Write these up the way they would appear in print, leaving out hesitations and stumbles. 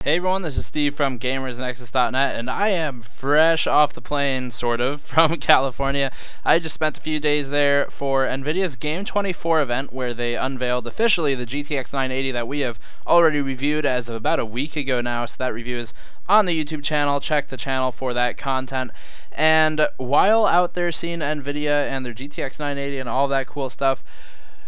Hey everyone, this is Steve from GamersNexus.net, and I am fresh off the plane, sort of, from California. I just spent a few days there for NVIDIA's Game 24 event, where they unveiled officially the GTX 980 that we have already reviewed as of about a week ago now, so that review is on the YouTube channel. Check the channel for that content. And while out there seeing NVIDIA and their GTX 980 and all that cool stuff,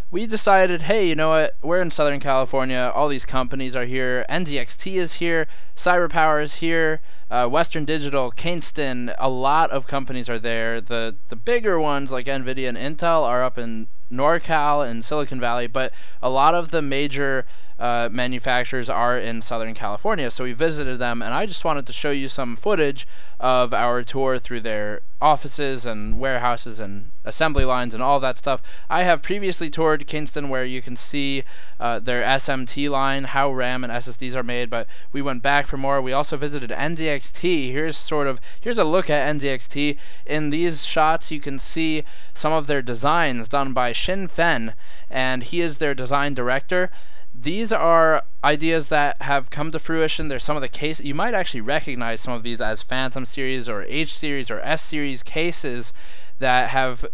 we decided, hey, you know what, we're in Southern California, all these companies are here, NZXT is here, CyberPower is here, Western Digital, Kingston, a lot of companies are there. The bigger ones like NVIDIA and Intel are up in NorCal and Silicon Valley, but a lot of the major manufacturers are in Southern California, so we visited them, and I just wanted to show you some footage of our tour through their offices and warehouses and assembly lines and all that stuff. I have previously toured Kingston, where you can see their SMT line, how RAM and SSDs are made, but we went back for more. We also visited NZXT. Here's a look at NZXT. In these shots you can see some of their designs done by Shin Fen, and he is their design director. These are ideas that have come to fruition. There's some of the cases, you might actually recognize some of these as Phantom Series or H Series or S Series cases that have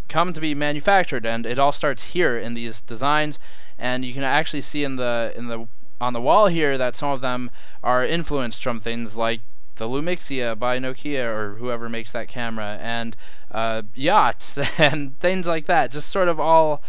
come to be manufactured, and it all starts here in these designs. And you can actually see on the wall here that some of them are influenced from things like the Lumixia by Nokia or whoever makes that camera, and yachts and things like that. Just sort of all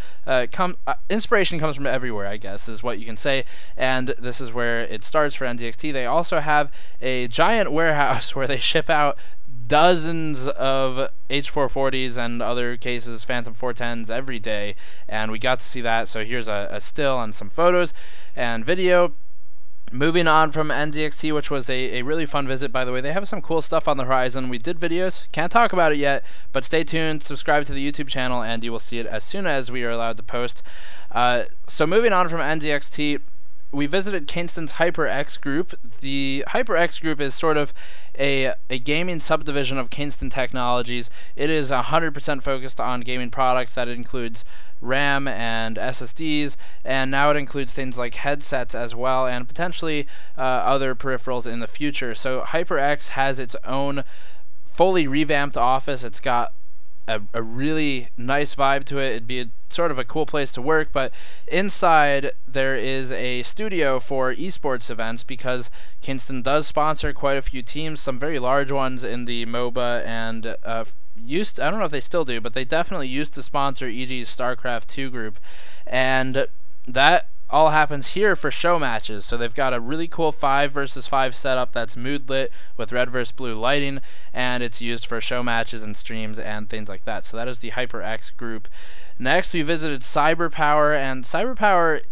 inspiration comes from everywhere, I guess, is what you can say. And this is where it starts for NZXT. They also have a giant warehouse where they ship out dozens of H440s and other cases, Phantom 410s every day, and we got to see that. So here's a still and some photos and video. Moving on from NZXT, which was a really fun visit, by the way. They have some cool stuff on the horizon. We did videos, can't talk about it yet, but stay tuned, subscribe to the YouTube channel, and you will see it as soon as we are allowed to post. So moving on from NZXT, we visited Kingston's HyperX group. The HyperX group is sort of a gaming subdivision of Kingston Technologies. It is 100% focused on gaming products. That includes RAM and SSDs, and now it includes things like headsets as well, and potentially other peripherals in the future. So HyperX has its own fully revamped office. It's got a really nice vibe to it. It'd be sort of a cool place to work, but inside there is a studio for esports events, because Kingston does sponsor quite a few teams, some very large ones in the MOBA, and I don't know if they still do, but they definitely used to sponsor EG's StarCraft 2 group, and that all happens here for show matches. So they've got a really cool 5 versus 5 setup that's mood lit with red versus blue lighting, and it's used for show matches and streams and things like that. So that is the HyperX group. Next, we visited CyberPower, and CyberPower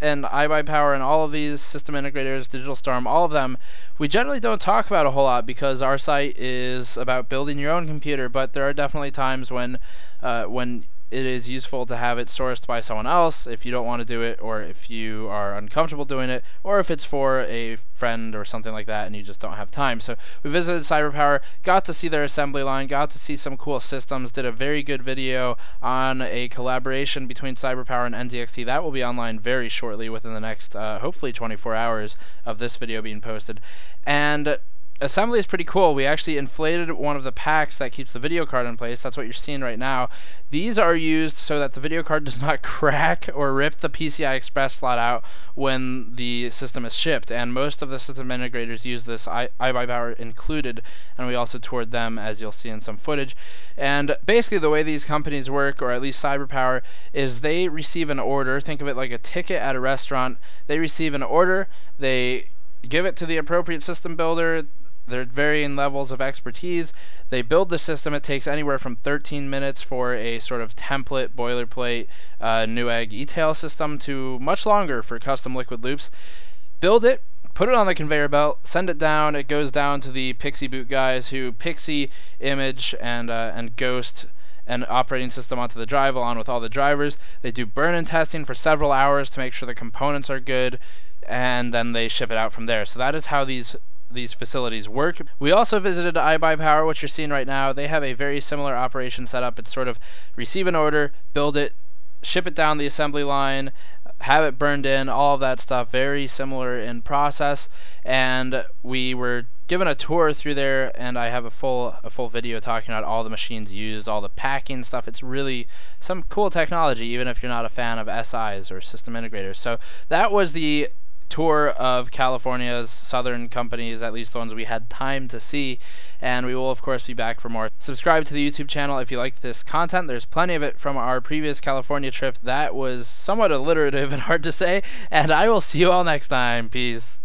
and iBuyPower and all of these system integrators, Digital Storm, all of them, we generally don't talk about a whole lot because our site is about building your own computer, but there are definitely times when it is useful to have it sourced by someone else if you don't want to do it, or if you are uncomfortable doing it, or if it's for a friend or something like that and you just don't have time. So we visited CyberPower, got to see their assembly line, got to see some cool systems, did a very good video on a collaboration between CyberPower and NZXT. That will be online very shortly, within the next hopefully 24 hours of this video being posted. And assembly is pretty cool. We actually inflated one of the packs that keeps the video card in place. That's what you're seeing right now. These are used so that the video card does not crack or rip the PCI Express slot out when the system is shipped, and most of the system integrators use this, iBuyPower included, and we also toured them, as you'll see in some footage. And basically the way these companies work, or at least CyberPower, is they receive an order. Think of it like a ticket at a restaurant. They receive an order, they give it to the appropriate system builder. There are varying levels of expertise. They build the system. It takes anywhere from 13 minutes for a sort of template, boilerplate, Newegg e-tail system to much longer for custom liquid loops. Build it, put it on the conveyor belt, send it down. It goes down to the Pixie Boot guys who Pixie, Image, and Ghost and operating system onto the drive, along with all the drivers. They do burn-in testing for several hours to make sure the components are good, and then they ship it out from there. So that is how these facilities work. We also visited iBuyPower, which you're seeing right now. They have a very similar operation setup. It's sort of receive an order, build it, ship it down the assembly line, have it burned in, all of that stuff, very similar in process. And we were given a tour through there, and I have a full video talking about all the machines used, all the packing stuff. It's really some cool technology, even if you're not a fan of SIs or system integrators. So that was the tour of California's southern companies, at least the ones we had time to see, and we will of course be back for more. Subscribe to the YouTube channel if you like this content. There's plenty of it from our previous California trip that was somewhat alliterative and hard to say, and I will see you all next time. Peace.